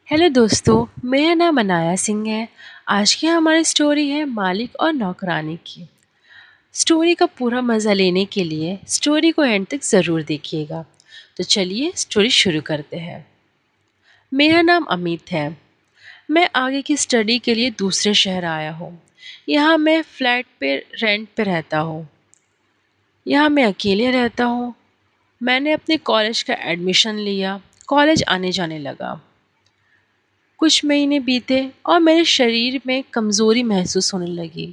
Hello दोस्तों, मेरा नाम अनाया सिंह है। आज की हमारी स्टोरी है मालिक और नौकरानी की। स्टोरी का पूरा मज़ा लेने के लिए स्टोरी को एंड तक ज़रूर देखिएगा। तो चलिए स्टोरी शुरू करते हैं। मेरा नाम अमित है। मैं आगे की स्टडी के लिए दूसरे शहर आया हूँ। यहाँ मैं फ्लैट पे रेंट पे रहता हूँ। यहाँ मैं अकेले रहता हूँ। मैंने अपने कॉलेज का एडमिशन लिया। कॉलेज आने जाने लगा। कुछ महीने बीते और मेरे शरीर में कमज़ोरी महसूस होने लगी।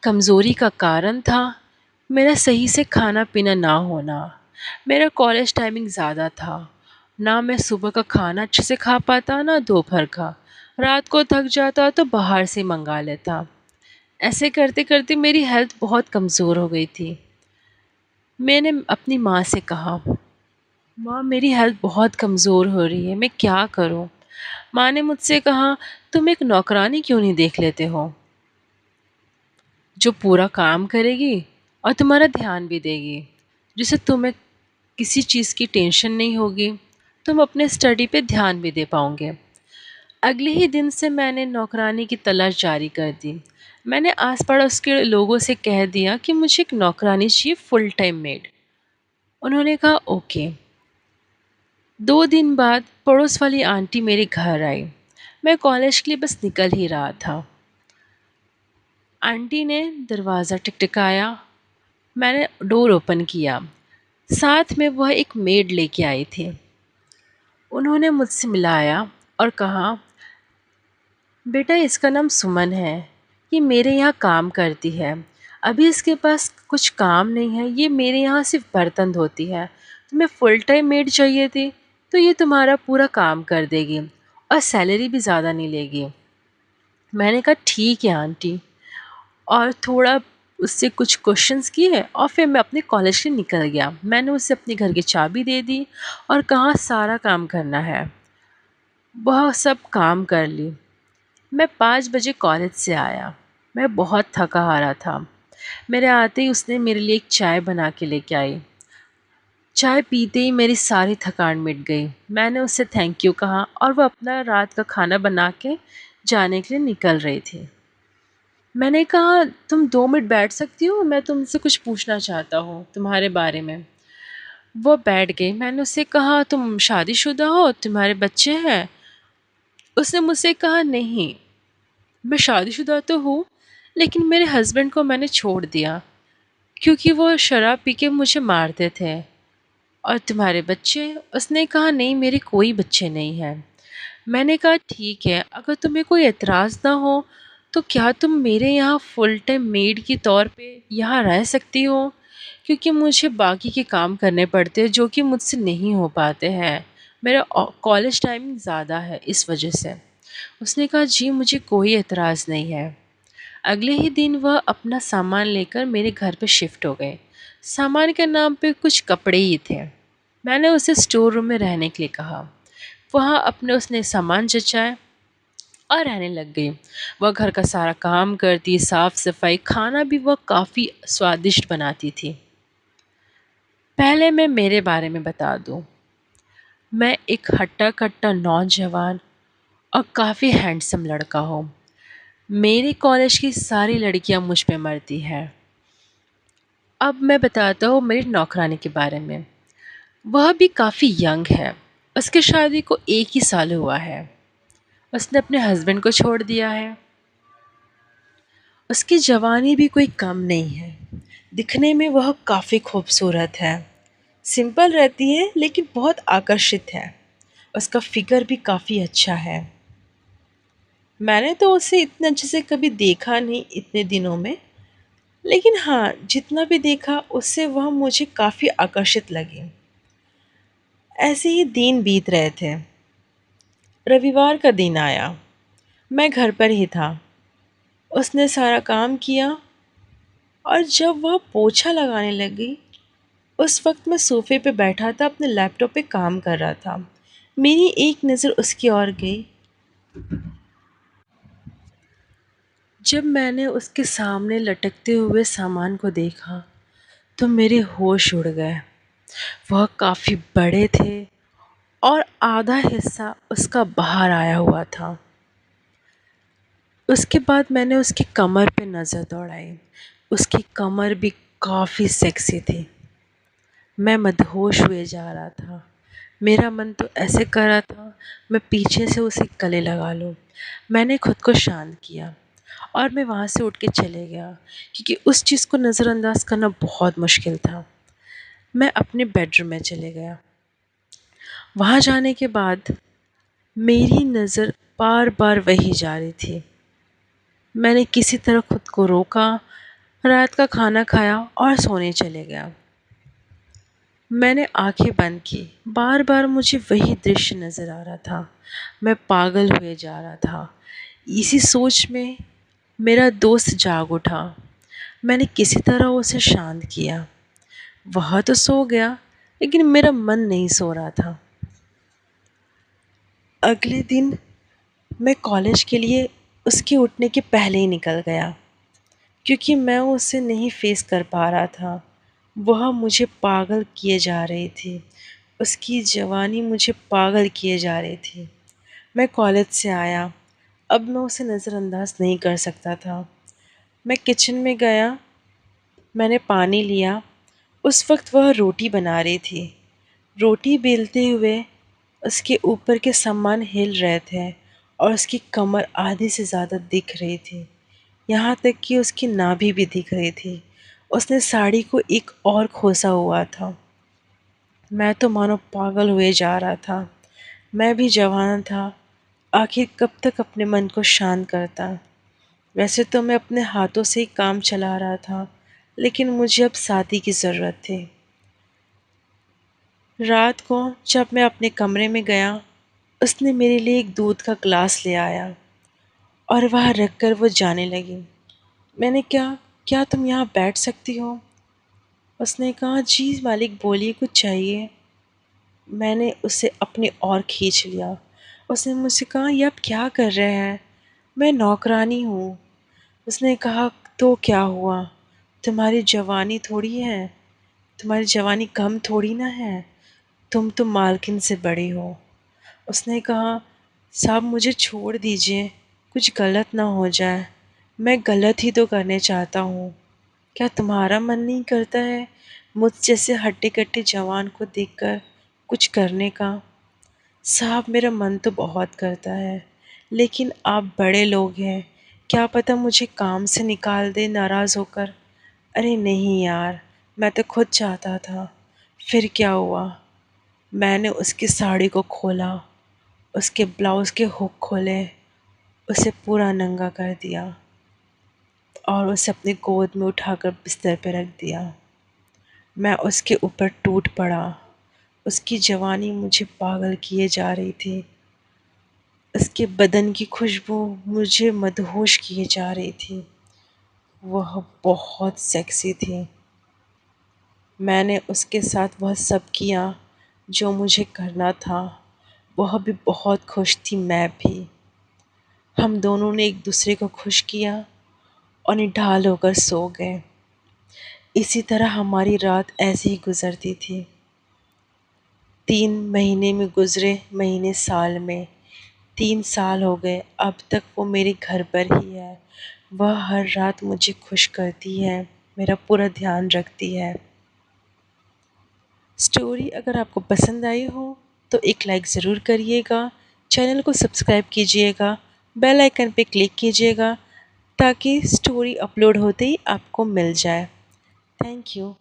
कमज़ोरी का कारण था मेरा सही से खाना पीना ना होना। मेरा कॉलेज टाइमिंग ज़्यादा था। ना मैं सुबह का खाना अच्छे से खा पाता, ना दोपहर का। रात को थक जाता तो बाहर से मंगा लेता। ऐसे करते करते मेरी हेल्थ बहुत कमज़ोर हो गई थी। मैंने अपनी माँ से कहा, माँ मेरी हेल्थ बहुत कमज़ोर हो रही है, मैं क्या करूँ? माँ ने मुझसे कहा, तुम एक नौकरानी क्यों नहीं देख लेते हो, जो पूरा काम करेगी और तुम्हारा ध्यान भी देगी, जिससे तुम्हें किसी चीज़ की टेंशन नहीं होगी, तुम अपने स्टडी पे ध्यान भी दे पाओगे। अगले ही दिन से मैंने नौकरानी की तलाश जारी कर दी। मैंने आस पड़ोस के लोगों से कह दिया कि मुझे एक नौकरानी चाहिए, फुल टाइम मेड। उन्होंने कहा ओके। 2 दिन बाद पड़ोस वाली आंटी मेरे घर आई। मैं कॉलेज के लिए बस निकल ही रहा था। आंटी ने दरवाज़ा टिकटिकाया। मैंने डोर ओपन किया। साथ में वह एक मेड लेके आई थी। उन्होंने मुझसे मिलाया और कहा, बेटा इसका नाम सुमन है, ये मेरे यहाँ काम करती है। अभी इसके पास कुछ काम नहीं है, ये मेरे यहाँ सिर्फ बर्तन धोती है। तुम्हें फुल टाइम मेड चाहिए थी तो ये तुम्हारा पूरा काम कर देगी और सैलरी भी ज़्यादा नहीं लेगी। मैंने कहा ठीक है आंटी, और थोड़ा उससे कुछ क्वेश्चंस किए और फिर मैं अपने कॉलेज से निकल गया। मैंने उसे अपने घर की चाबी दे दी और कहा सारा काम करना है। वह सब काम कर ली। मैं 5 बजे कॉलेज से आया। मैं बहुत थका हारा था। मेरे आते ही उसने मेरे लिए एक चाय बना के लेके आई। चाय पीते ही मेरी सारी थकान मिट गई। मैंने उससे थैंक यू कहा और वह अपना रात का खाना बना के जाने के लिए निकल रही थी। मैंने कहा, तुम 2 मिनट बैठ सकती हो, मैं तुमसे कुछ पूछना चाहता हूँ तुम्हारे बारे में। वो बैठ गई। मैंने उससे कहा, तुम शादीशुदा हो, तुम्हारे बच्चे हैं? उसने मुझसे कहा, नहीं, मैं शादीशुदा तो हूँ, लेकिन मेरे हस्बैंड को मैंने छोड़ दिया क्योंकि वो शराब पी के मुझे मारते थे। और तुम्हारे बच्चे? उसने कहा, नहीं, मेरे कोई बच्चे नहीं हैं। मैंने कहा, ठीक है, अगर तुम्हें कोई एतराज़ ना हो तो क्या तुम मेरे यहाँ फुल टाइम मेड के तौर पे यहाँ रह सकती हो, क्योंकि मुझे बाकी के काम करने पड़ते हैं जो कि मुझसे नहीं हो पाते हैं। मेरा कॉलेज टाइमिंग ज़्यादा है इस वजह से। उसने कहा, जी मुझे कोई एतराज़ नहीं है। अगले ही दिन वह अपना सामान लेकर मेरे घर पे शिफ्ट हो गए। सामान के नाम पे कुछ कपड़े ही थे। मैंने उसे स्टोर रूम में रहने के लिए कहा। वहाँ अपने उसने सामान जचाए और रहने लग गई। वह घर का सारा काम करती, साफ सफाई, खाना भी वह काफ़ी स्वादिष्ट बनाती थी। पहले मैं मेरे बारे में बता दूं। मैं एक हट्टा कट्टा नौजवान और काफ़ी हैंडसम लड़का हूँ। मेरे कॉलेज की सारी लड़कियाँ मुझ पे मरती हैं। अब मैं बताता हूँ मेरी नौकरानी के बारे में। वह भी काफ़ी यंग है। उसकी शादी को 1 ही साल हुआ है। उसने अपने हस्बैंड को छोड़ दिया है। उसकी जवानी भी कोई कम नहीं है। दिखने में वह काफ़ी खूबसूरत है। सिंपल रहती है लेकिन बहुत आकर्षित है। उसका फिगर भी काफ़ी अच्छा है। मैंने तो उसे इतने अच्छे से कभी देखा नहीं इतने दिनों में, लेकिन हाँ, जितना भी देखा उससे वह मुझे काफ़ी आकर्षित लगी। ऐसे ही दिन बीत रहे थे। रविवार का दिन आया। मैं घर पर ही था। उसने सारा काम किया और जब वह पोछा लगाने लगी, उस वक्त मैं सोफे पे बैठा था, अपने लैपटॉप पे काम कर रहा था। मेरी एक नज़र उसकी ओर गई। जब मैंने उसके सामने लटकते हुए सामान को देखा तो मेरे होश उड़ गए। वह काफ़ी बड़े थे और आधा हिस्सा उसका बाहर आया हुआ था। उसके बाद मैंने उसकी कमर पे नज़र दौड़ाई। उसकी कमर भी काफ़ी सेक्सी थी। मैं मदहोश हुए जा रहा था। मेरा मन तो ऐसे कर रहा था मैं पीछे से उसे गले लगा लूं। मैंने खुद को शांत किया और मैं वहाँ से उठ के चले गया, क्योंकि उस चीज़ को नज़रअंदाज करना बहुत मुश्किल था। मैं अपने बेडरूम में चले गया। वहाँ जाने के बाद मेरी नज़र बार बार वही जा रही थी। मैंने किसी तरह खुद को रोका, रात का खाना खाया और सोने चले गया। मैंने आंखें बंद की। बार बार मुझे वही दृश्य नज़र आ रहा था। मैं पागल हुए जा रहा था। इसी सोच में मेरा दोस्त जाग उठा। मैंने किसी तरह उसे शांत किया। वह तो सो गया, लेकिन मेरा मन नहीं सो रहा था। अगले दिन मैं कॉलेज के लिए उसके उठने के पहले ही निकल गया, क्योंकि मैं उसे नहीं फेस कर पा रहा था। वह मुझे पागल किए जा रही थी। उसकी जवानी मुझे पागल किए जा रही थी। मैं कॉलेज से आया। अब मैं उसे नज़रअंदाज नहीं कर सकता था। मैं किचन में गया। मैंने पानी लिया। उस वक्त वह रोटी बना रही थी। रोटी बेलते हुए उसके ऊपर के सामान हिल रहे थे और उसकी कमर आधे से ज़्यादा दिख रही थी। यहाँ तक कि उसकी नाभि भी दिख रही थी। उसने साड़ी को एक और खोसा हुआ था। मैं तो मानो पागल हुए जा रहा था। मैं भी जवान था। आखिर कब तक अपने मन को शांत करता। वैसे तो मैं अपने हाथों से ही काम चला रहा था, लेकिन मुझे अब साथी की ज़रूरत थी। रात को जब मैं अपने कमरे में गया, उसने मेरे लिए एक दूध का ग्लास ले आया और वहाँ रख कर वो जाने लगी। मैंने क्या क्या तुम यहाँ बैठ सकती हो? उसने कहा, जी मालिक, बोलिए, कुछ चाहिए? मैंने उसे अपनी ओर खींच लिया। उसने मुझसे कहा, ये आप क्या कर रहे हैं? मैं नौकरानी हूँ। उसने कहा, तो क्या हुआ? तुम्हारी जवानी थोड़ी है, तुम्हारी जवानी कम थोड़ी ना है। तुम तो मालकिन से बड़ी हो। उसने कहा, साहब मुझे छोड़ दीजिए, कुछ गलत ना हो जाए। मैं गलत ही तो करने चाहता हूँ। क्या तुम्हारा मन नहीं करता है मुझ जैसे हट्टे-कट्टे जवान को देखकर कुछ करने का? साहब मेरा मन तो बहुत करता है, लेकिन आप बड़े लोग हैं, क्या पता मुझे काम से निकाल दे नाराज़ होकर। अरे नहीं यार, मैं तो खुद चाहता था। फिर क्या हुआ? मैंने उसकी साड़ी को खोला, उसके ब्लाउज़ के हुक खोले, उसे पूरा नंगा कर दिया और उसे अपनी गोद में उठाकर बिस्तर पर रख दिया। मैं उसके ऊपर टूट पड़ा। उसकी जवानी मुझे पागल किए जा रही थी। उसके बदन की खुशबू मुझे मदहोश किए जा रही थी। वह बहुत सेक्सी थी। मैंने उसके साथ वह सब किया जो मुझे करना था। वह भी बहुत खुश थी, मैं भी। हम दोनों ने एक दूसरे को खुश किया और निढाल होकर सो गए। इसी तरह हमारी रात ऐसे ही गुजरती थी। 3 महीने में गुजरे महीने साल में। 3 साल हो गए, अब तक वो मेरे घर पर ही है। वह हर रात मुझे खुश करती है, मेरा पूरा ध्यान रखती है। स्टोरी अगर आपको पसंद आई हो तो एक लाइक ज़रूर करिएगा, चैनल को सब्सक्राइब कीजिएगा, बेल आइकन पे क्लिक कीजिएगा ताकि स्टोरी अपलोड होते ही आपको मिल जाए। Thank you.